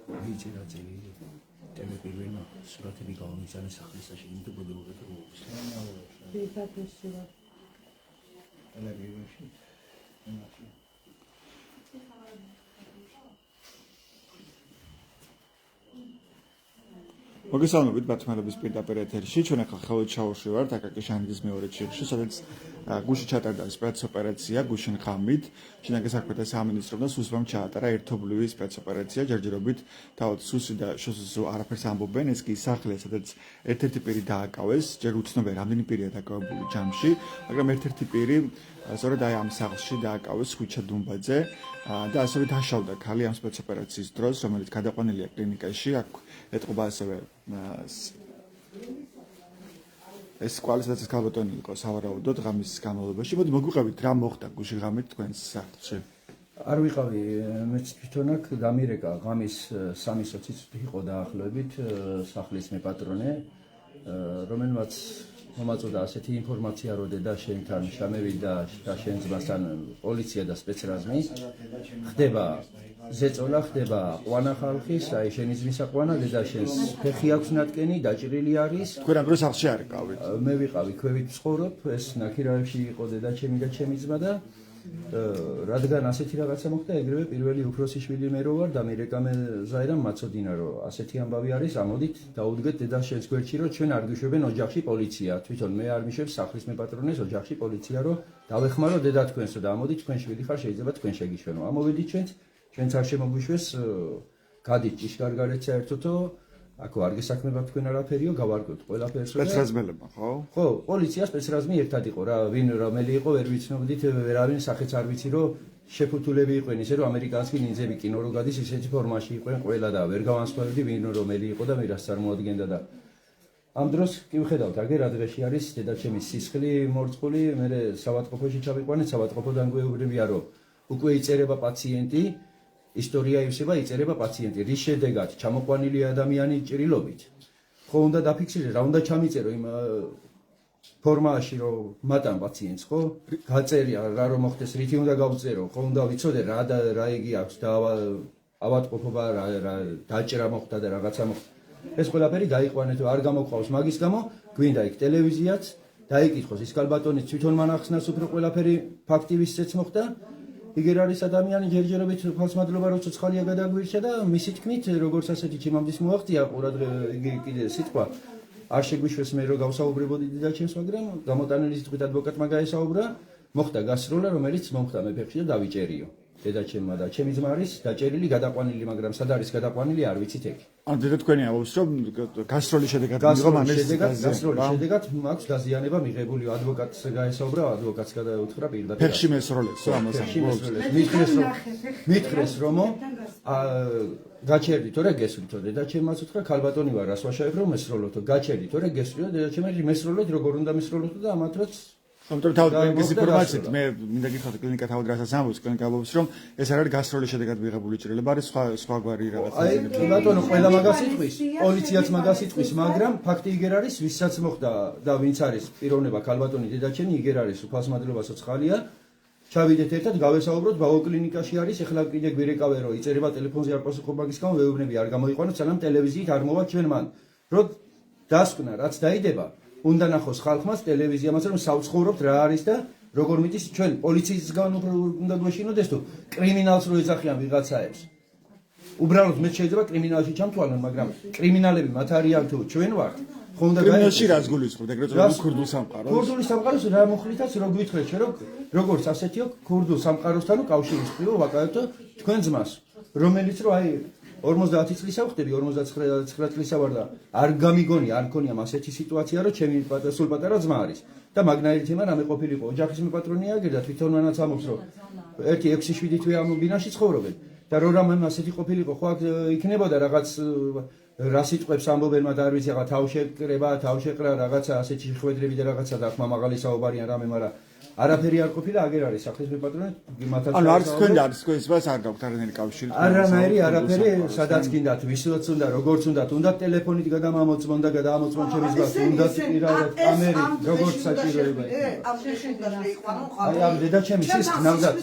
ვიწერა წელი ტელეპირვენა სურათები გამომიწანეს ახალისაში იმიტომ ბოდეუღეთ როობს ვიფათესურა ტელეპირვენში მოგესალმებით ბათუმელების პირდაპირ ეთერში. ჩვენ ახლა ხელოჩაურში ვართ, აკაკი შანგის მეორე ჩიხში, სადაც გუშინ ჩატარდა სპეცოპერაცია გუშინ ხამით. შინაგან საქმეთა სამინისტრომ და სუსვამ ჩაატარა ერთობლივი სპეცოპერაცია, ჯერჯერობით თავად სუსი და შოსუსუ არაფერს ამბობენ, ეს კი სახლია, სადაც ერთ-ერთი პირი დააკავეს, ჯერ უცნობია რამდენი პირია დაკავებული ჯამში, მაგრამ ერთ-ერთი პირი სწორედ აი ამ სახლში დააკავეს ხვიჩა დუმბაძე და ასევე დაშავდა ქალი ამ სპეცოპერაციის დროს, რომელიც გადაყვანილია კლინიკაში, აქ ეტყობა ასევე ეს კვალისადაც ქალბატონი იყო სავარაუდოდ ღამის განმავლობაში. მოდი მოგვიყევით რა მოხდა გუშინ ღამით თქვენს სახლში. არ ვიყავი მეც თვითონ აქ დამირეკა ღამის 3:20 იყო დაახლოებით სახლის მეპატრონე რომელმაც მომაწოდა ასეთი ინფორმაცია რომ დედა შენთან შამევიდა და შენ ძმასთან პოლიცია და სპეცრაზმი ხდება ზეწოლა ხდება ყვანა ხალხის აი შენი ძმის აყვანა დედა შენს ფეხი აქვს ნატკენი დაჭრილი არის თქვენ ამ დროს სახლში არ იყავით მე ვიყავი ქვევით ვცხოვრობ ეს ნაქირავებში იყო დედა ჩემი და ჩემი ძმა და რადგან ასეთი რაღაცა მოხდა ეგრევე პირველი უფროსი შვილი მე რო ვარ და მე რეკამე ზაირამ მაწოდინა რომ ასეთი ამბავი არის ამოდით დაუდგეთ დედა შენს გვერდში რომ ჩვენ არ გვიშვებენ ოჯახში პოლიცია თვითონ მე არ მიშვებს სახლის მეპატრონეს ოჯახში პოლიცია რომ დავეხმარო დედა თქვენსო და ამოდით თქვენ შვილი ხარ შეიძლება თქვენ შეგიშვენო ამოვიდით ჩვენც არ შემოგვიშვეს გადით ჭიშკარ-გარეთ საერთოდო აქო არ გესაქმება თქვენ არაფერიო გავარკვევთ ყველაფერს სპეცრაზმელებმა ხო პოლიცია სპეცრაზმი ერთად იყო რა ვინ რომელი იყო ვერ ვიცნობდით ვერავინ სახეც არ ვიცი რომ შეფუთულები იყვნენ ისე რომ ამერიკანსკი ნინძები კინო რო გადის ისეთი ფორმაში იყვნენ ყველა და ვერ გავანსხვავებდი ვინ რომელი იყო და ვირას წარმოადგენდა და ამ დროს კი ვხედავთ აგე რა დღეში არის დედაჩემის სისხლი მორწყული მე სავატყოფოში ჩავიყვანეთ სავატყოფოდან გვეუბნებია რომ უკვე იწერება პაციენტი ისტორია ივსება იწერება პაციენტი რის შედეგად ჩამოყვანილი ადამიანი ჭრილობით ხო უნდა დაფიქსირე რა უნდა ჩამიწერო იმ ფორმაში რომ მატან პაციენტს ხო გაწერია რა რომ მოხდეს რითი უნდა გავწერო ხო უნდა ვიცოდე რა იგი აქვს და ავატყოფობა რა დაჭრა მოხდა და რაღაცა მოხდა ეს ყველაფერი დაიყვანეთ არ გამოყავს მაგის გამო გვინდა იქ ტელევიზიაც დაიკითხოს ის კალბატონის თვითონ მანახსნას უფრო ყველაფერი ფაქტივისცეც მოხდა იგერ არის ადამიანი ჯერჯერობით ფასმადლობა რომ ცოცხალია გადაგვირჩა და მისი თქმით როგორც ასეთი ჩემამდის მოაღწია ყურადღება იგი კიდე სიტყვა არ შეგვიშვეს მე რომ გავსაუბრებოდი დედაჩემს მაგრამ გამოტანილი სიტყვით ადვოკატმა გაესაუბრა მოხდა გასროლა რომელიც მომხდა მე ფეხში და დავიჭერიო დედაჩემმა და ჩემი ძმა არის დაჭერილი გადაყვანილი მაგრამ სად არის გადაყვანილი არ ვიცით ეგ ან დედა თქვენი ამბობს რომ გასროლის შედეგად გასროლის შედეგად მაქვს დაზიანება მიღებული ადვოკატს გაესაუბრა ადვოკატს გადაუთხრა პირდაპირ ფეხში მესროლებს ამას მითხრეს რომ გაჩერდითო რა გესვრითო დედაჩემმაც უთხრა ქალბატონი ვარ რას ვაშავებ რომ მესროლოთო გაჩერდითო რა გესვრიო დედაჩემი მესროლოთ როგორ უნდა მესროლოთო და ამათ რაც ამიტომ თავად ეს ინფორმაციით მე მინდა გითხრათ კლინიკა თავად რასაც ამბობს კლინიკა ამბობს რომ ეს არ არის გასროლის შედეგად მიღებული ჭრილება არის სხვაგვარი რაღაცა აი ბატონო ყველა მაგას იტყვის პოლიციაც მაგას იტყვის მაგრამ ფაქტი იგერ არის ვისაც მოხდა და ვინც არის პიროვნება ქალბატონი დედაჩემი იგერ არის უფალსმადლობა სოცხალია ჩავიდეთ ერთად გავესაუბროთ ბავო კლინიკაში არის ეხლა კიდე გვირეკავე რომ იწერება ტელეფონზე არ პასუხობ მაგის გამო ვეუბნები არ გამოიყვანოთ სანამ ტელევიზიით არ მოვა ჩვენ მან რომ დასკვნა რაც დაიდება უნდა ნახოს ხალხმაც ტელევიზიამაც რომ საუცხოურობთ რა არის და როგორ მიდის ჩვენ პოლიციისგან უნდა გვეშინოდეს თუ კრიმინალს რო ეძახიან ვიღაცაებს უბრალოდ მე შეიძლება კრიმინალში ჩამთვალონ მაგრამ კრიმინალები მათ არიან თუ ჩვენ ვართ ხო უნდა კრიმინალში რას გულისხმობთ ეგრეთ წოდებული ქურდულ სამყაროს ქურდული სამყაროს რა მოხლითაც რო გვითხრეთ ჩვენ როგორც ასეთიო ქურდულ სამყაროსთანო კავშირის ხრივ ვაკავებთ თქვენ ძმას რომელიც რო აი 50 წლისა ვხდები 59 წლისა ვარ და არ გამიგონია არ მქონია ასეთი სიტუაცია რომ ჩემი სულ პატარა ძმა არის და მაგნაირით იმან ამე ყოფილიყო ოჯახის მეპატრონია და თვითონ მანაც ამბობს რომ ერთი 6-7 თვე ამ ბინაში ცხოვრობენ და რომ რამე ასეთი ყოფილიყო ხო აქ იქნებოდა რაღაც რა სიტყვებს ამბობენ მათ არ ვიცი ახლა თავშეკრება თავშეკრა რაღაცა ასეთი ხვედრები და რაღაცა და ხმა მაღალი საუბარიან რამე მაგრამ არაფერი არ ყოფილა, აგერ არის სახლის მეპატრონე, მათაც ანუ არც თქვენ და არც თქვენს მას არ გაქვთ არანაირი კავშირი. არანაირი არაფერი, სადაც გინდათ, ვისაც უნდა, როგორც უნდა ტელეფონით გადამამოწმონ და გადაამოწმონ ჩემს ბას, უნდა პირადად კამერით, როგორც საჭიროება. აი ამ დედაჩემის ის ნამდვილად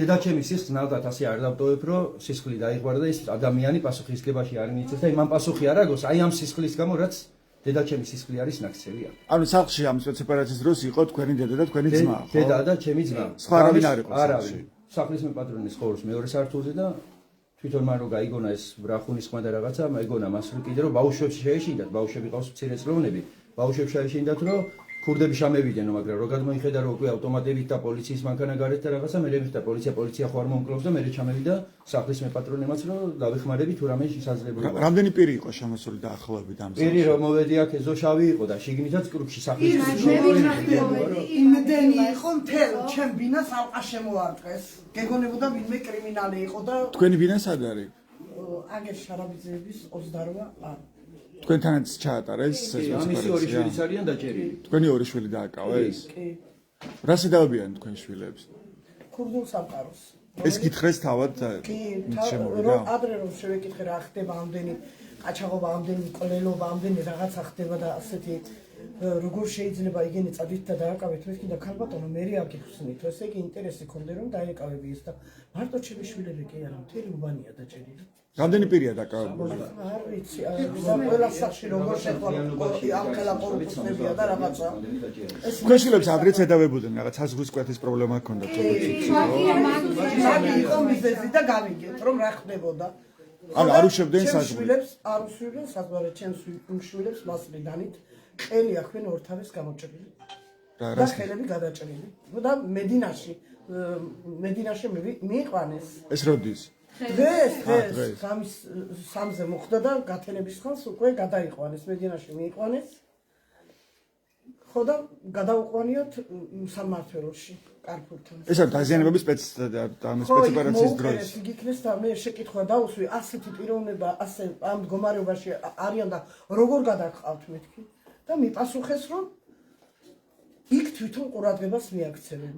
დედაჩემის ის ნამდვილად ასე არ დავტოვებ, რომ სისხლი დაიღვარა და ის ადამიანი პასუხისგებაში არ მიწევს და იმან პასუხი არ აგოს, აი ამ სისხლის გამო რაც დედაჩემის სისხლი არის ნაკცევია. ანუ სახლში ამ სპეცოპერაციის დროს იყო თქვენი დედა და თქვენი ძმა, ხო? დედა და ჩემი ძმა. სხვა არავინ არ იყო სახლში. არავინ. სახლის მეპატრონის ხორს მეორე სართულზე და თვითონ მან რო გაიგონა ეს ბრახუნის ხმა და რაღაცა, მეგონა მას კიდე რომ ბავშვებს შეეშინდათ, ბავშვები ყავს მცირეწლოვნები, ბავშვებს შეეშინდათ რომ ქურდები შამევიდენო, მაგრამ რო გადმოიხედა რომ უკვე ავტომატებით და პოლიციის მანქანა გარეთ და რაღაცა, მე მიხდა პოლიცია ხო არ მომკლავს და მე ჩამევიდა სახლის მეპატრონემაც რომ დავეხმარები თუ რამე შესაძლებელი. რამდენი პირი იყო შემოსული და ახლობებით ამ სახლში? პირი რომ მოვედი აქ ეზოშავი იყო და შიგნითაც კრუქში სახლის იმდენი იყო მთელ ჩემ ბინას ალყა შემოარტყეს. გეგონებოდა ვინმე კრიმინალი იყო და თქვენი ბინა სად არის? აგერ შარაბიძეების 28 არ. თქვენთანაც ჩაატარეს ამისი ორი შვილიც არიან დაჭერილი. თქვენი ორი შვილი დააკავეს? კი. რა შედავებიან თქვენ შვილებს? ქურდულ სამყაროს. ეს გითხრეს თავად კი, შემოვიდა. ადრე რომ შევეკითხე რა ხდება ამდენი ყაჩაღობა, ამდენი კოლელობა, ამდენი რაღაცა ხდება და ასეთი როგორ შეიძლება იგენი წადით და დააკავეთ მე კიდე ქალბატონო მე აგიხსნით ესე იგი ინტერესი ქონდა რომ დაეკავები ეს და მარტო ჩემი შვილები კი არა მთელი უბანია დაჭერილი. რამდენი პირია დაკავებული? არ ვიცი ყველა სახში როგორ შეხვალ ამ ხელა კორპუსებია და რაღაცა თქვენ შვილებს ადრეც ედავებოდნენ რაღაც საზღვის კვეთის პრობლემა ჰქონდათ მაგი იყო მიზეზი და გავიგეთ რომ რა ხდებოდა. ანუ არ უშვებდნენ საზღვრს? შვილებს არ უშვებდნენ საზღვარი ჩემს შვილებს მასლიდანით ყელი აქვენ ორთავეს გამოჭრილი და ხელები გადაჭრილი და მედინაში მიიყვანეს ეს როდის? დღეს სამის სამზე მოხდა და გათენების ხანს უკვე გადაიყვანეს მედინაში მიიყვანეს ხო და გადაუყვანიოთ სამმართველოში კარფურთან ეს არის დაზიანებების სპეცოპერაციის დროს იგი იქნეს და მე შეკითხვა დაუსვი ასეთი პიროვნება ასე ამ მდგომარეობაში არიან და როგორ გადაგყავთ მეთქი და მიპასუხეს რომ იქ თვითონ ყურადღებას მიაქცევენ.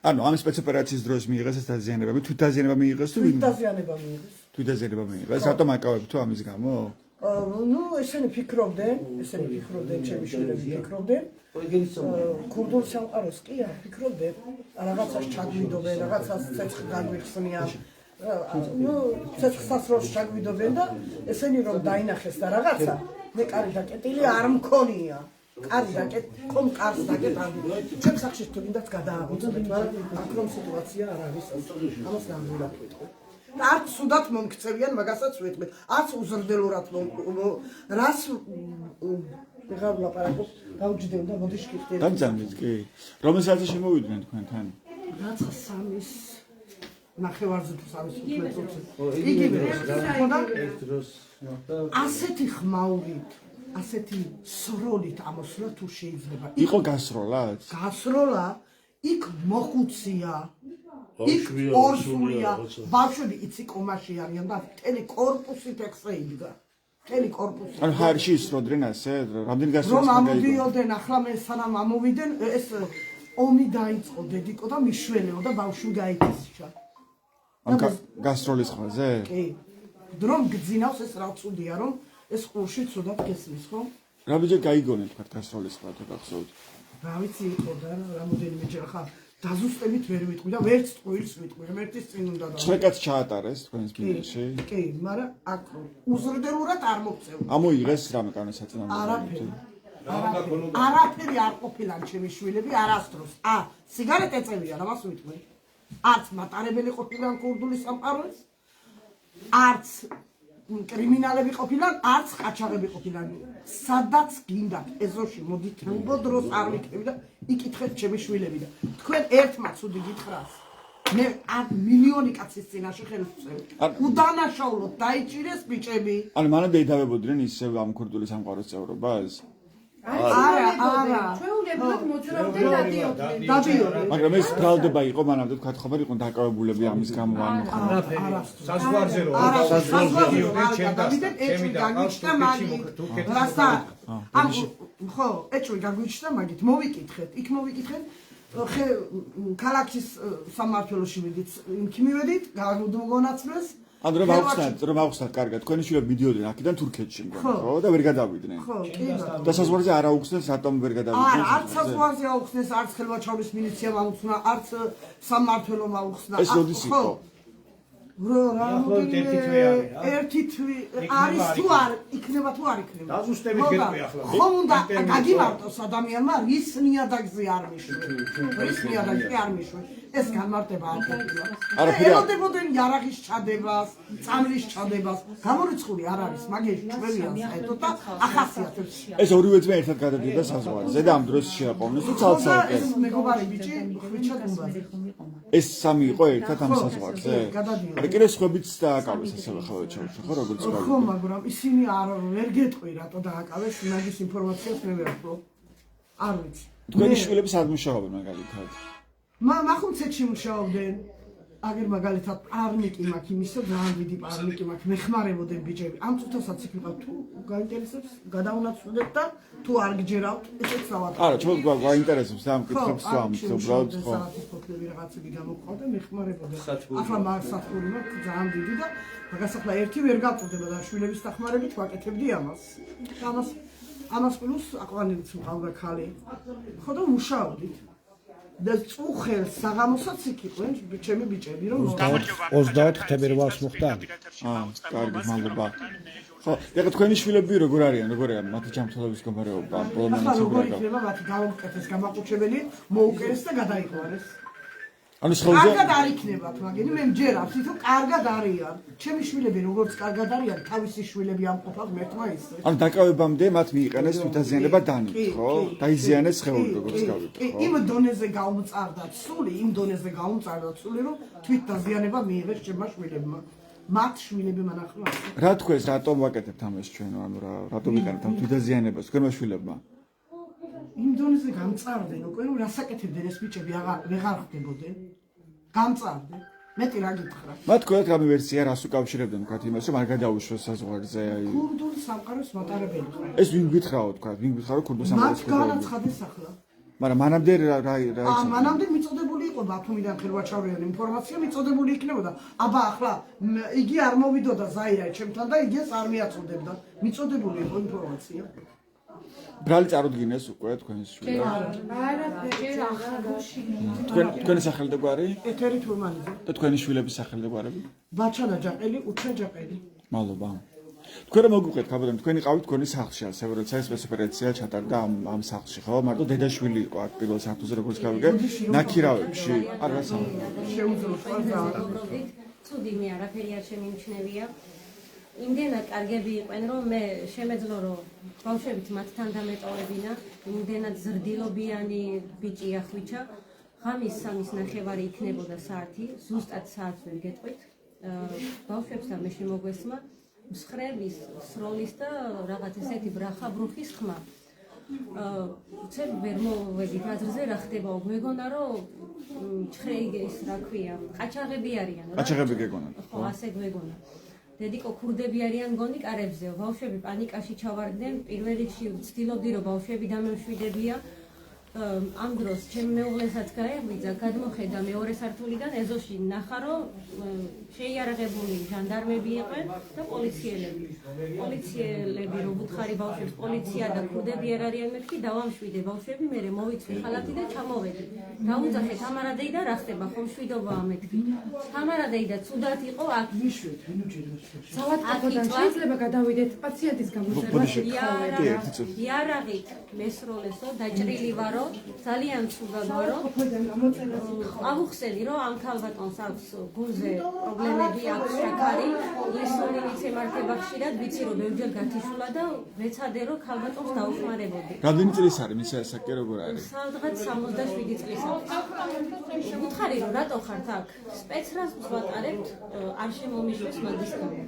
ანუ ამ სპეცოპერაციის დროს მიიღეს ეს დაზიანებები, თუ დაზიანება მიიღეს თუ ვინ? დაზიანება მიიღეს. თუ დაზიანება მიიღეს, რატომ აკავებ თუ ამის გამო? ნუ ესენი ფიქრობდნენ, ჩემი შვილები ფიქრობდნენ. ქურდულ სამყაროს კი არ ფიქრობდნენ, რაღაცას ჩაგვიდობენ, რაღაცას ცეცხლი გაგვიხსნიან. ნუ ცეცხლსასროლს ჩაგვიდობენ და ესენი რომ დაინახეს და რაღაცა მე კარი დაკეტილი არ მქონია. კარი დაკეტ, კარს დაკეტავდი. ჩემ სახში თუ გინდათ გადააღწევთ, მაგრამ აქ რომ სიტუაცია არ არის, ამას ნამდვილად ვიტყვი. არც სუდად მომქცევიან, მაგასაც ვიტყვი. არც უზრდელურად რას ვიღარ ლაპარაკობ, გავჯდენ და მოდი შეკითხე. დამძამეთ კი. რომელ საათზე შემოვიდნენ თქვენთან? რაცა 3-ის ნახევარზე თუ 3-ის 15 წუთი. იგივე ხოდა ასეთი ხმაურით ასეთი სროლით ამოსვლა თუ შეიძლება. იყო გასროლაც? გასროლა იქ მოხუცია. იქ ორსულია. ბავშვები იცი კომაში არიან და მთელი კორპუსით ექსრე იდგა. მთელი კორპუსი. ანუ ჰაერში ისროდნენ ასე? რამდენი გასროლა? რომ ამოდიოდნენ ახლა მე სანამ ამოვიდნენ ეს ომი დაიწყო დედიკო და მიშვენეო და ბავშვი გაიქისჩა. ამ გასროლის ხმაზე? კი. დრომ გძინავს ეს რა ცუდია რომ ეს ყურში ცუდად გესმის ხო? რამდენჯერ გაიგონეთ თქვა გასროლის ხმა თუ გახსოვთ? რა ვიცი იყო და რამოდენიმეჯერ ხა დაზუსტებით ვერ ვიტყვი და ვერც ტყუილს ვიტყვი, ერთის წინ უნდა და. ჩვენკაც ჩაატარეს თქვენს ბინაში? კი, მაგრამ აქ უზრდელურად არ მოქცევდა. ამოიღეს რამე კანონსაწინააღმდეგო? არაფერი. არაფერი არ ყოფილა ჩემი შვილები არასდროს. სიგარეტ ეწევიან, ამას ვიტყვი. არც მატარებელი ყოფილან ქურდული სამყაროს, არც კრიმინალები ყოფილან, არც ყაჩაღები ყოფილან. სადაც გინდათ ეზოში მოდით რუბო დროს არ ვიქნები და იკითხეთ ჩემი შვილები და თქვენ ერთმა ცუდი გითხრას. მე მილიონი კაცის წინაშე ხელს ვწევ. უდანაშაულოდ დაიჭირეს ბიჭები. ანუ მანამდე ედავებოდნენ ისევ ამ ქურდული სამყაროს წევრობას? არა. ჩვეულებრივად მოძრაობდნენ დადიოდნენ. დადიოდნენ. მაგრამ ეს ბრალდება იყო მანამდე თქვა ხომ არ იყო დაკავებულები ამის გამო ან საზღვარზე რო ჩემი გაგვიჩნდა მაგი. რასთან? ხო, ეჭვი გაგვიჩნდა მაგით. მოვიკითხეთ, იქ მოვიკითხეთ. ქალაქის სამმართველოში მიდით, იქ მივედით, გავგონაცვლეს. ანუ რომ ავხსნათ, კარგად, თქვენი შვილები მიდიოდნენ აქედან თურქეთში მგონი, ხო და ვერ გადავიდნენ. ხო, კი. და საზღვარზე არ აუხსნეს, რატომ ვერ გადავიდნენ? არც საზღვარზე აუხსნეს, არც ხელვაჩაურის მილიციამ აუხსნა, არც სამმართველომ აუხსნა. ეს როდის იყო? ერთი თვე არის თუ არ იქნება თუ არ იქნება. დაზუსტებით გეტყვი ახლა. ხომ უნდა გაგიმარტოს ადამიანმა რის ნიადაგზე არ მიშვი. რის ნიადაგზე არ მიშვი. ეს განმარტება არ გქონია. ელოდებოდნენ იარაღის ჩადებას, წამლის ჩადებას. გამორიცხული არ არის, მაგეში ჩვენია საერთოდ და ახასიათებს. ეს ორივე ძმა ერთად გადადიოდა საზღვარზე და ამ დროს შეაყვანეს თუ ცალ-ცალკე. ეს მეგობარი ბიჭი ხვიჩა გუმბაზე. ეს სამი იყო ერთად ამ საზღვარზე? გადადიოდა. არა, კიდე სხვებიც დააკავეს ასევე ხალხოჩაურში, ხო, როგორც გავიგე. ხო, მაგრამ ისინი ვერ გეტყვი რატო დააკავეს, მაგის ინფორმაციას მე ვერ ვფლობ. არ ვიცი. თქვენი შვილები სად მუშაობენ მაგალითად? მახუნცეთში მუშაობდნენ. აგერ მაგალითად პარნიკი მაქვს იმისა, ძალიან დიდი პარნიკი მაქვს, მეხმარებოდნენ ბიჭები. ამ წუთასაც იქ ვიყავ, თუ გაინტერესებს, გადაუნაცვლდეთ და თუ არ გჯერავთ, ესეც დავატყობ. არა, ჩვენ გვაინტერესებს და ამ კითხვებს ვამბობთ, უბრალოდ ხო. საათის ფოთლები რაღაცები გამოყავდა, მეხმარებოდნენ. ახლა მაგ საფხური მაქვს ძალიან დიდი და მაგას ახლა ერთი ვერ გავწოდება და შვილების დახმარებით ვაკეთებდი ამას. ამას პლუს აყვანილიც მყავდა ხალი. ხო და მუშაობდით. და წუხელ საღამოსაც იქ იყვნენ ჩემი ბიჭები რომ 24 თებერვალს მოხდა. კარგი, მადლობა. ხო, ეხლა თქვენი შვილები როგორ არიან მათი ჯანმრთელობის მდგომარეობა? ახლა როგორ იქნება მათი გაუკეთეს გამაყუჩებელი, მოუკერეს და გადაიყვანეს. ანუ სხეულზე კარგად არ იქნებათ, მაგენი მე მჯერავს, თვითონ კარგად არიან. ჩემი შვილები როგორც კარგად არიან, თავისი შვილები ამყოფად მერთმა ისე. ანუ დაკავებამდე მათ მიიყენეს თვითაზიანება დანით, ხო? დაიზიანეს სხეული როგორც გავიგე, ხო? იმ დონეზე გაუმწარდა სული, რომ თვითაზიანება მიიღეს ჩემმა შვილებმა. მათ შვილებმა ნახლა. რა თქვენს, რატომ ვაკეთებთ ამას ჩვენ, ანუ რატომ იყენებთ ამ თვითაზიანებას თქვენმა შვილებმა? იმ დონეზე გამწარდნენ უკვე რომ რასაკეთებდნენ ეს ბიჭები ვეღარ ხდებოდნენ. გამწარდნენ. მეტი რა გითხრა. მათ თქვათ რამე ვერსია რას უკავშირებდნენ თქვათ იმას რომ არ გადაუშვეს საზღვარზე აი ქურდული სამყაროს მატარებელი ხარ. ეს ვინ გითხრაო თქვათ ვინ გითხრაო ქურდულ სამყაროს მათ განაცხადეს ახლა. მაგრამ მანამდე რა მანამდე მიწოდებული იყო ბათუმიდან ხელვაჩავრიანი ინფორმაცია მიწოდებული იქნებოდა. აბა ახლა იგი არ მოვიდოდა ზაირა ჩემთან და იგეს არ მიაწოდებდა. მიწოდებული იყო ინფორმაცია. ბრალი წარუდგინეს უკვე თქვენს შვილებს. თქვენი სახელი და გვარი? ეთერი თურმანიძე. და თქვენი შვილების სახელი და გვარები? ბაჩანა ჯაყელი, უჩა ჯაყელი. მადლობა. თქვენ რა მოგიყვეთ ხაბოდან თქვენი ყავით თქვენი სახლში ასევე როცა ეს სპეცოპერაცია ჩატარდა ამ სახლში ხო? მარტო დედაშვილი იყო აქ პირველ საფრთხეზე როგორც გავიგე. ნაქირავებში. არა რა სამი. შეუძლო ყველა. ცუდი მე არაფერი არ შემიმჩნევია. იმდენად კარგები იყვენ, რომ მე შემეძლო რომ ბავშვებით მათთან დამეტოვებინა, იმდენად ზრდილობიანი ბიჭია ხვიჩა. ღამის 3-ის ნახევარი იქნებოდა საათი, ზუსტად საათს ვერ გეტყვით. ბავშვებთან მე შემოგვესმა მსხრევის, სროლის და რაღაც ესეთი ბრახა-ბრუხის ხმა. ცებ ვერ მოვედით აზრზე რა ხდებაო, გვეგონა რომ ჩხრეიგეს რა ქვია, ყაჩაღები არიან რა. ყაჩაღები გეგონა. ხო, ასე გვეგონა. დედიკო ქურდები არიან გონი კარებზეო, ბავშვები პანიკაში ჩავარდნენ, პირველ რიგში ვცდილობდი რომ ბავშვები დამემშვიდებია. ამ დროს ჩემ მეუღლესაც გაეღვიძა, გადმოხედა მეორე სართულიდან ეზოში ნახა რომ შეიარაღებული ჟანდარმები იყვნენ და პოლიციელები. პოლიციელები რომ უთხარი ბავშვებს პოლიცია და ქურდები არ არიან მეთქი დავამშვიდე ბავშვები, მე მოვიცვი ხალათი და ჩამოვედი. დაუძახე თამარადეი და რა ხდება ხომ შვიდობაა მეთქი. თამარადეი და ცუდად იყო აქ. მიშვეთ, სავატკაცოდან შეიძლება გადავიდეთ პაციენტის გამოძერვაში. იარაღით მესროლესო დაჭრილი ვარო ძალიან ცუდად ვარო. ავუხსენი რომ ამ ქალბატონს აქვს გულზე პრობლემები აქვს შაქარი, ინსულინიც ემართება ხშირად, ვიცი რომ ბევრჯერ გათიშულა და ვეცადე რომ ქალბატონს დაუხმარებოდი. რამდენი წლის არის მის ასაკი როგორ არის? სადღაც 67 წლის აქვს. უთხარი რომ რატო ხართ აქ? სპეცრაზმს ვატარებთ, არ შემომიშვეს მაგის გამო.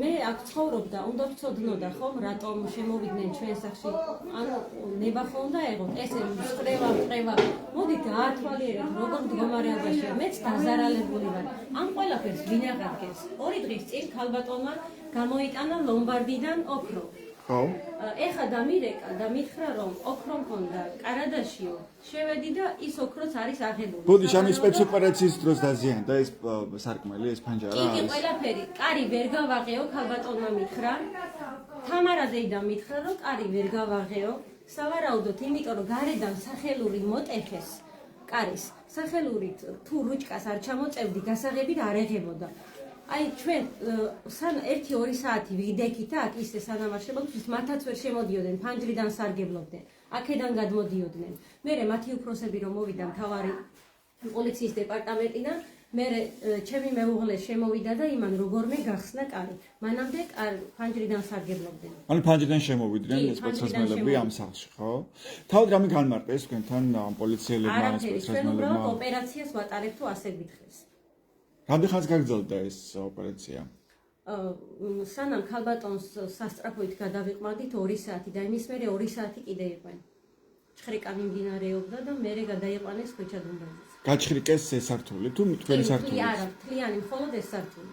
მე აქ ცხოვრობდა, უნდა ვცოდნოდა ხომ, რატომ შემოვიდნენ ჩვენ სახში. ანუ ნება ხო უნდა ეღოთ, ესე მწრევა. მოდით აათვალიერეთ, როგორ მდგომარეობაშია. მეც დაზარალებული ვარ. ამ ყველაფერს ვინ აღადგენს? 2 დღის წინ ქალბატონმა გამოიტანა ლომბარდიდან ოქრო. ხო? ეხა დამირეკა და მითხრა რომ ოქრო მქონდა კარადაშიო შევედი და ის ოქროც არის აღებული. ბოდიში ამის სპეცოპერაციის დროს დაზიანდა ეს სარკმელი, ეს ფანჯარა. კი, ყველაფერი. კარი ვერ გავაღეო, ქალბატონმა მითხრა. თამარა დეიდა მითხრა რომ კარი ვერ გავაღეო. სავარაუდოდ, იმიტომ რომ გარედან სახელური მოტეხეს კარის. სახელურით თუ რუჭკას არ ჩამოწევდი, გასაღებით არ ეღებოდა. აი ჩვენ 1-2 საათი ვიდექით აქ ისე სანამ არ შემოგვიწყდეს, მათაც ვერ შემოდიოდნენ, ფანჯრიდან სარგებლობდნენ, აქედან გადმოდიოდნენ. მერე მათი უფროსები რომ მოვიდა მთავარი პოლიციის დეპარტამენტიდან, მერე ჩემი მეუღლე შემოვიდა და იმან როგორმე გახსნა კარი. მანამდე ფანჯრიდან სარგებლობდნენ. ანუ ფანჯრიდან შემოვიდნენ სპეცსაზმელები ამ სახლში, ხო? თავად რამე განმარტეს თქვენთან პოლიციელებმა, არაფერი, ჩვენ უბრალოდ ოპერაციას ვატარებთ თუ ასე გითხეს. რამდენ ხანს გაგრძელდა ეს ოპერაცია? სანამ ქალბატონს სასტრაფოით გადავიყვანდით 2 საათი და იმის მერე 2 საათი კიდე იყვნენ. ჭხრიკა მიმდინარეობდა და მერე გადაიყვანეს ხვიჩა დუმბაზის. გაჩხრიკეს ეს სართული თუ თქვენი სართული? არა, მთლიანი მხოლოდ ეს სართული.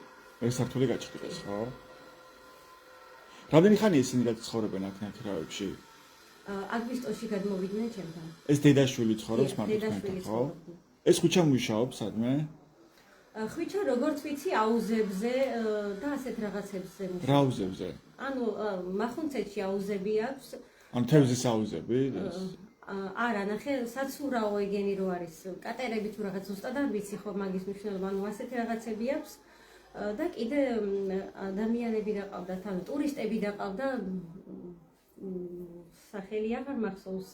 ეს სართული გაჩხრიკეს, ხო? რამდენი ხანია ისინი გაცხოვრებენ აქ ნაკრაებში? აგვისტოში გადმოვიდნენ ჩემთან. ეს დედაშვილი ცხოვრობს მარტო დედაშვილი თქვენთან, ხო? ცხოვრობდა. ეს ხუჩა მუშაობს სადმე? ხვიჩა როგორც ვიცი აუზებზე და ასეთ რაღაცებზე მუშაობს. რა აუზებზე? ანუ მახუნცეთში აუზები აქვს. ანუ თევზის აუზები? არა, ნახე, საცურაო ეგენი რო არის, კატერები თუ რაღაც ზუსტად არ ვიცი ხო მაგის მნიშვნელობა, ანუ ასეთი რაღაცები აქვს და კიდე ადამიანები დაყავდათ, ანუ ტურისტები დაყავდა სახელი აღარ მახსოვს.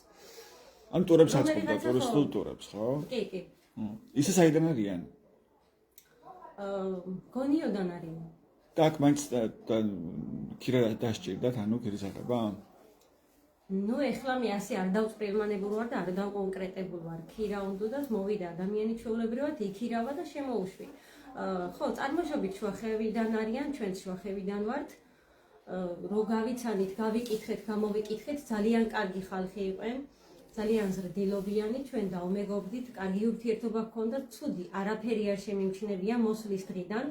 ანუ ტურებს აწყობდა, ტურისტულ ტურებს, ხო? კი, კი. ისე საიდან არიან? გონიოდან არის. და აქ მაინც ქირა დასჭირდათ, ანუ ქირის აღება? ნუ ეხლა მე ასე არ დავწრილმანებულ ვარ და არ დავკონკრეტებულ ვარ. ქირა უნდათ მოვიდა ადამიანი ჩვეულებრივად იქირავა და შემოუშვი. ხო, წარმოშობით შუახევიდან არიან, ჩვენც შუახევიდან ვართ. რო გავიცანით, გავიკითხეთ, გამოვიკითხეთ, ძალიან კარგი ხალხი იყვნენ. ძალიან ზრდილობიანი, ჩვენ დავმეგობრდით, კარგი ურთიერთობა ჰქონდათ, ცუდი, არაფერი არ შემიმჩნევია მოსვლის დღიდან.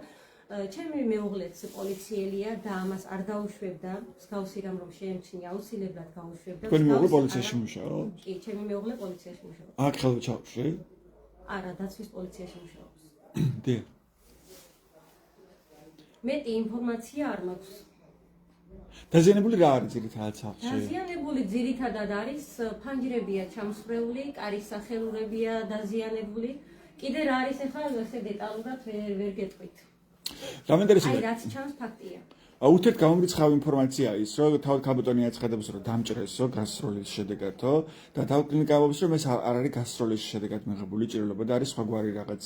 ჩემი მეუღლეც პოლიციელია და ამას არ დაუშვებდა, მსგავსი რამ რომ შეემჩნია, აუცილებლად გაუშვებდა. თქვენი მეუღლე პოლიციაში მუშაობს? კი, ჩემი მეუღლე პოლიციაში მუშაობს. აქ ხელჩაუში? არა, დაცვის პოლიციაში მუშაობს. დიახ. მეტი ინფორმაცია არ მაქვს. დაზიანებული რა არის ძირითადად სახლში? დაზიანებული ძირითადად არის ფანჯრებია ჩამსხვრეული, კარის სახელურებია დაზიანებული. კიდე რა არის ახლა ესე დეტალურად ვერ გეტყვით. გამენტერესებია. აი რაც ჩანს ფაქტია. უთერთ გამომრიცხავ ინფორმაცია ის, რომ თავად ქალბატონი აცხადებს, რომ დამჭრესო გასროლის შედეგათო და თავად კლინიკა ამბობს, რომ ეს არ არის გასროლის შედეგად მიღებული ჭრილობა და არის სხვაგვარი რაღაც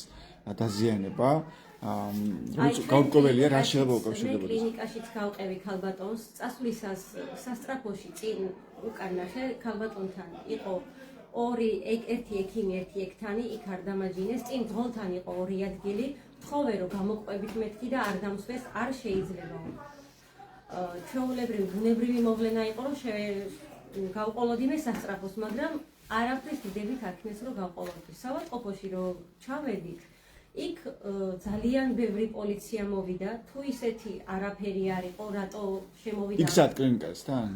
დაზიანება. გაურკვეველია რა შეიძლება უკავშირდებოდეს. მე კლინიკაშიც გავყევი ქალბატონს, წასვლისას სასტრაფოში წინ უკან ნახე ქალბატონთან იყო ერთი ექიმი, ერთი ექთანი, იქ არ დამაჯინეს, წინ ძღოლთან იყო 2 ადგილი, თხოვე რომ გამოყვებით მეთქი და არ დამსვეს, არ შეიძლება. ჩვეულებრივი, ბუნებრივი მოვლენა იყო, რომ გავყოლოდიმე სასტრაფოს, მაგრამ არაფრის დიდებით აქნეს რომ გავყოლოდი. საავადმყოფოში რომ ჩავედით, იქ ძალიან ბევრი პოლიცია მოვიდა, თუ ისეთი არაფერი არ იყო, რატო შემოვიდა. იქ სად კლინიკასთან?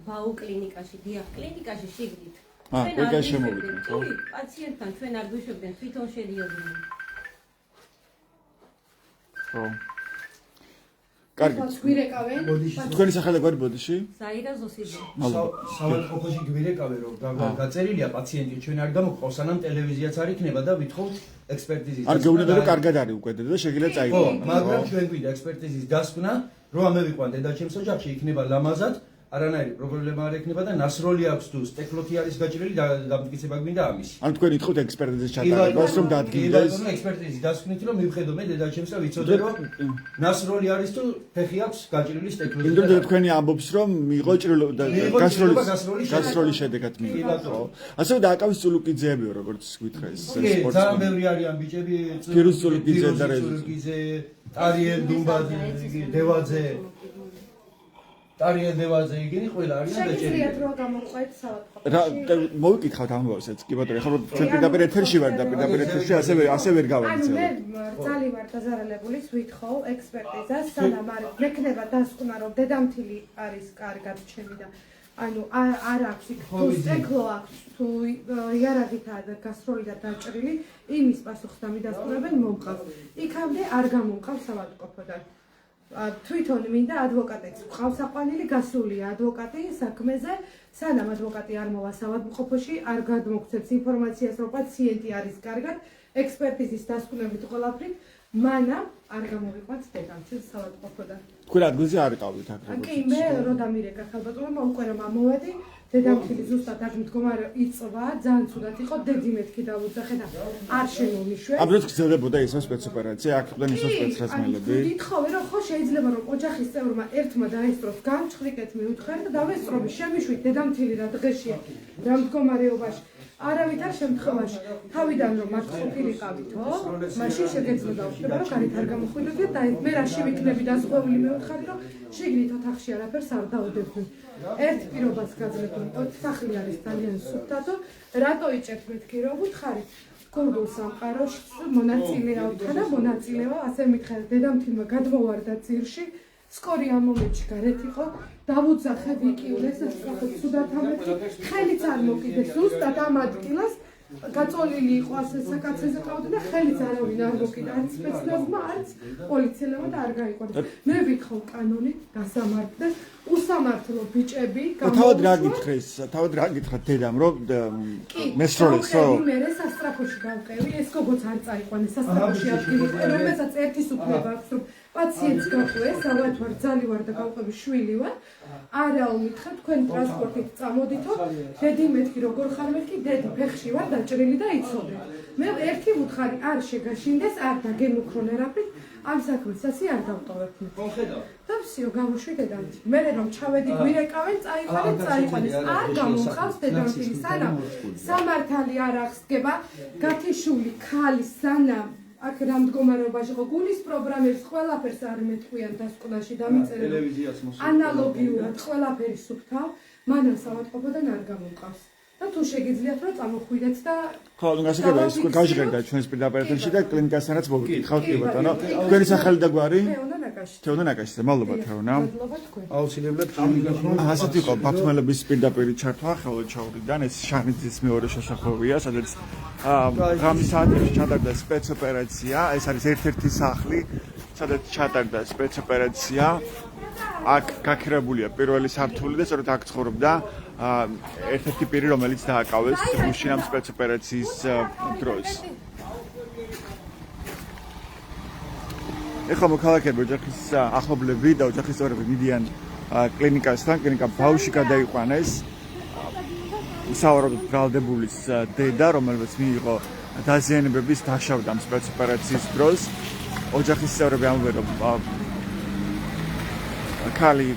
ბაუ კლინიკაში, დიახ, კლინიკაში შიგნით. ყველგან შემოვიდნენ, ხო? კი, პაციენტთან ჩვენ არ გვიშვებდნენ, თვითონ შედიოდნენ. ხო. კარგი. გვირეკავენ. თქვენი სახელი გვარი ბოდიში? საირა ზოსიძე. საავადმყოფოში გვირეკავენ რომ გაწერილია პაციენტი ჩვენ არ გამოყავს, სანამ ტელევიზიაც არ იქნება და ვითხოვთ ექსპერტიზის. არ გეუბნები რომ კარგად არის უკვედები და შეგიძლიათ ხო, წაიყვანოთ. მაგრამ ჩვენ გვიდა ექსპერტიზის დასკვნა, რომ ამევიყვან დედაჩემს ოჯახში იქნება ლამაზად, არანაირი პრობლემა არ ექნება და ნასროლი აქვს თუ სტეკლოთი არის გაჭრილი და დამტკიცება გვინდა ამის. ანუ თქვენ ითხოვთ ექსპერტიზის ჩატარებას, რომ დადგინდეს. კი, ექსპერტიზის დასკვნით რომ მივხედო მე დედაჩემს და ვიცოდე რომ ნასროლი არის თუ ფეხი აქვს გაჭრილი სტეკლოთი. იმიტომ რომ თქვენი ამბობს რომ მიიღო ჭრილობა და გასროლის შედეგად მიიღო. ხო. ასევე დააკავის წულუკიძეებიო, როგორც გითხეს სპორტსმენი. ძალიან ბევრი არიან ბიჭები, ფირუზ წულუკიძე და წულუკიძე, ტარიელ დუმბაძე, დევაძე. ტარიელდევაზე იგინი ყველა არიან დაჭერილი. შეგიძლიათ რომ გამოყვეთ სალატყოპაში. მოვიკითხავთ ამბავსაც, კი ბატონო, ხო ჩვენ პირდაპირ ეთერში ვარ და პირდაპირ ეთერში ასე ვერ ანუ გავაკეთებ. მე ძალიან ვარ დაზარალებული, ვითხოვ ექსპერტიზას, სანამ არ მექნება დასკვნა, რომ დედამთილი არის კარგად ჩემი და ანუ არ აქვს იქ თუ სტეკლო აქვს, თუ იარაღითაა გასროლი და დაჭრილი, იმის პასუხს დამიდასტურებენ მომყავს. იქამდე არ გამომყავს სავადმყოფოდან. თვითონ მინდა ადვოკატიც ყავსაყვანილი გასულია ადვოკატი საქმეზე, სანამ ადვოკატი არ მოვა სავადმყოფოში, არ გადმოგცემს ინფორმაციას, რომ პაციენტი არის კარგად, ექსპერტიზის დასკვნებით ყველაფრით, მანამ არ გამოვიყვანთ დედამთილს სავადმყოფოდან. თქვენ ადგილზე არ იყავით აქ კი, მე რო დამირეკა ხალბატონმა უკვე რომ ამოვედი, დედამთილი ზუსტად აქ მდგომარე იწვა, ძალიან ცუდად იყო, დედი მეთქი დავუძახე და არ შემომიშვეს. ამ დროს გრძელდებოდა ისო სპეცოპერაცია, აქ იყვნენ ისო სპეცრაზმელები. გითხოვე რომ ხო შეიძლება რომ ოჯახის წევრმა ერთმა დაესწროს გამჭხრიკეთ მიუთხარ და დავესწრობი შემიშვით დედამთილი რა დღეშია რა მდგომარეობაში. არავითარ შემთხვევაში თავიდან რომ მათ ყოფილიყავითო, მაშინ შეგეძლო დავხდება რომ გარეთ არ გამოხვიდოდეთ და მე რა შევიქნები დასხვეული მევთხარი რომ შიგნით ოთახში არაფერს არ დაუდებდნენ. ერთ პირობას გაძლევდნენ, სახლი არის ძალიან სუფთადო, რატო იჭერთ მეთქი რომ უთხარით კურდულ სამყაროში მონაწილეავთა და მონაწილეა, ასე მითხრა დედამთილმა გადმოვარდა ძირში, სკორი ამ მომენტში გარეთ იყო, დავუძახე ვიკიულეს და სწრაფად ცუდად ამეთქი, ხელიც არ მოკიდეს ზუსტად ამ ადგილას, გაწოლილი იყო ასე საკაცეზე ყავდა და ხელიც არავინ არ მოკიდა, არც სპეცნაზმა, არც პოლიციელებმა და არ გაიყვანეს. მე ვითხოვ კანონით გასამართლეს, უსამართლო ბიჭები თავად რა გითხრეს, თავად რა გითხრათ დედამ, რომ მესროლესო? მე სასტრაფოში გავყევი, ეს გოგოც არ წაიყვანეს სასტრაფოში ადგილი, რომელსაც ერთის უფლება აქვს, რომ პაციენტს გაყვეს, ალბათ ვარ ძალი ვარ და გავყვები შვილი ვარ. არაო მითხრა თქვენ ტრანსპორტით წამოდითო, დედი მეთქი როგორ ხარ მეთქი, დედი ფეხში ვარ დაჭრილი და იცოდე. მე ერთი ვუთხარი არ შეგაშინდეს, არ დაგემუქრონ ერაფრით, ამ საქმეს ასე არ დავტოვებ. და ვსიო გამოშვი დედამთილი. მე რომ ჩავედი გვირეკავენ, წაიყვანეს. არ გამომხავს დედამთილი, სანამ სამართალი არ აღსდგება, გათიშული ქალი სანამ აქ რა მდგომარეობაში იყო გულის პროგრამებს ყველაფერს არ მეტყვიან დასკვნაში დამიწერე ანალოგიურად ყველაფერი სუფთავ მანამ სავადმყოფოდან არ გამომყავს და თუ შეგიძლიათ რომ წამოხვიდეთ და ხო, ну გასაგებია ის გაჟღერდა ჩვენს პირდაპირ ეთერში და კლინიკასთანაც მოვიკითხავთ კი ბატონო. თქვენი სახელი და გვარი? თეონა ნაკაშიძე. თეონა ნაკაშიძე, მადლობა თეონა. მადლობა თქვენ. აუცილებლად ასეთ იყო ბათუმელების პირდაპირ ჩართვა ხელოჩაურიდან, ეს შანიძის მეორე შესახვევია, სადაც ღამის საათებში ჩატარდა სპეცოპერაცია, ეს არის ერთ-ერთი სახლი, სადაც ჩატარდა სპეცოპერაცია. აქ გაქრებულია პირველი სართული და სწორედ აქ ცხოვრობდა ერთ-ერთი პირი, რომელიც დააკავეს გუშინ ამ სპეცოპერაციის დროს. ეხლა მოქალაქეები ოჯახის ახლობლები და ოჯახის წევრები მიდიან კლინიკასთან, კლინიკა ბავშვი გადაიყვანეს. სავარაუდოდ ბრალდებულის დედა, რომელიც მიიღო დაზიანებების დაშავდა ამ სპეცოპერაციის დროს. ოჯახის წევრები ამბობენ, რომ ქალი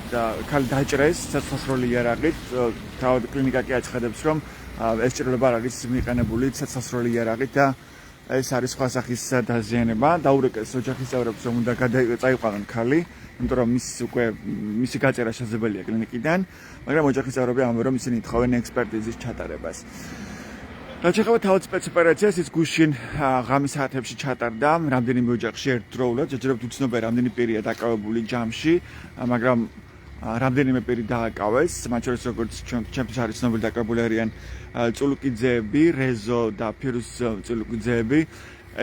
დაჭრეს ცეცხლსროლი იარაღით, თავად კლინიკა კი აცხადებს, რომ ეს ჭრილობა არ არის მიყენებული ცეცხლსროლი იარაღით და ეს არის სხვა სახის დაზიანება. დაურეკეს ოჯახის წევრებს, რომ უნდა წაიყვანონ ქალი, იმიტომ რომ მისი გაწერა შესაძლებელია კლინიკიდან, მაგრამ ოჯახის წევრები ამბობენ, რომ ისინი ითხოვენ ექსპერტიზის ჩატარებას. რაც შეეხება თავად სპეცოპერაციას, ის გუშინ ღამის საათებში ჩატარდა, რამდენიმე ოჯახში ერთდროულად, ჯერჯერობით უცნობია რამდენი პირია დაკავებული ჯამში, მაგრამ რამდენიმე პირი დააკავეს, მათ შორის როგორც ჩემთვის არის ცნობილი დაკავებული არიან წულუკიძეები, რეზო და ფირუზ წულუკიძეები.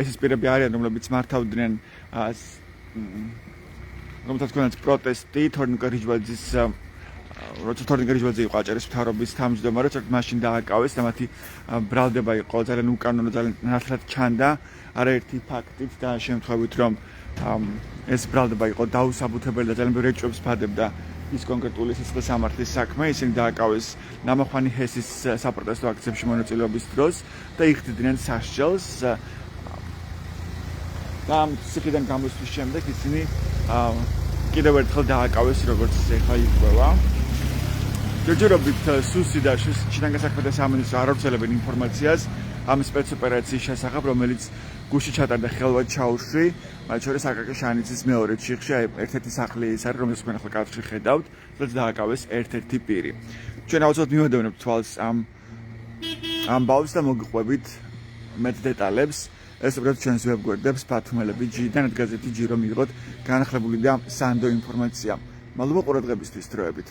ეს ის პირები არიან, რომლებიც მართავდნენ რომელთაც ჰქონდათ პროტესტი თორნიკე რიჯვაძის როცა თორნიკე რიჯვაძე იყო აჭარის მთავრობის თავმჯდომარე, სწორედ მაშინ დააკავეს და მათი ბრალდება იყო ძალიან უკანონო, ძალიან ნათლად ჩანდა არაერთი ფაქტით და შემთხვევით, რომ ეს ბრალდება იყო დაუსაბუთებელი და ძალიან ბევრი ეჭვებს ფადებდა ის კონკრეტული სისხლისამართლის საქმე, ისინი დააკავეს ნამახვანი ჰესის საპროტესტო აქციებში მონაწილეობის დროს და იხდიდნენ სასჯელს. და ამ ციხიდან გამოსვლის შემდეგ ისინი კიდევ ერთხელ დააკავეს, როგორც ეხლა იყვება. ჯერჯერობით სუსი და შინაგან საქმეთა სამინისტრო არ ავრცელებენ ინფორმაციას, ამ სპეცოპერაციის შესახებ, რომელიც გუშინ ჩატარდა ხელვაჩაუში, მათ შორის აკაკი შანიძის მეორე ჩიხში, აი ერთ-ერთი სახლი ის არის, რომელსაც თქვენ ახლა კადრში ხედავთ, სადაც დააკავეს ერთ-ერთი პირი. ჩვენ აუცილებლად მივადევნებთ თვალს ამ ამბავს და მოგიყვებით მეტ დეტალებს. ეს უბრალოდ ჩვენს ვებგვერდებს ბათუმელები ჯიდან გაზეთი ჯი რომ მიიღოთ განახლებული და სანდო ინფორმაცია. მადლობა ყურადღებისთვის, დროებით.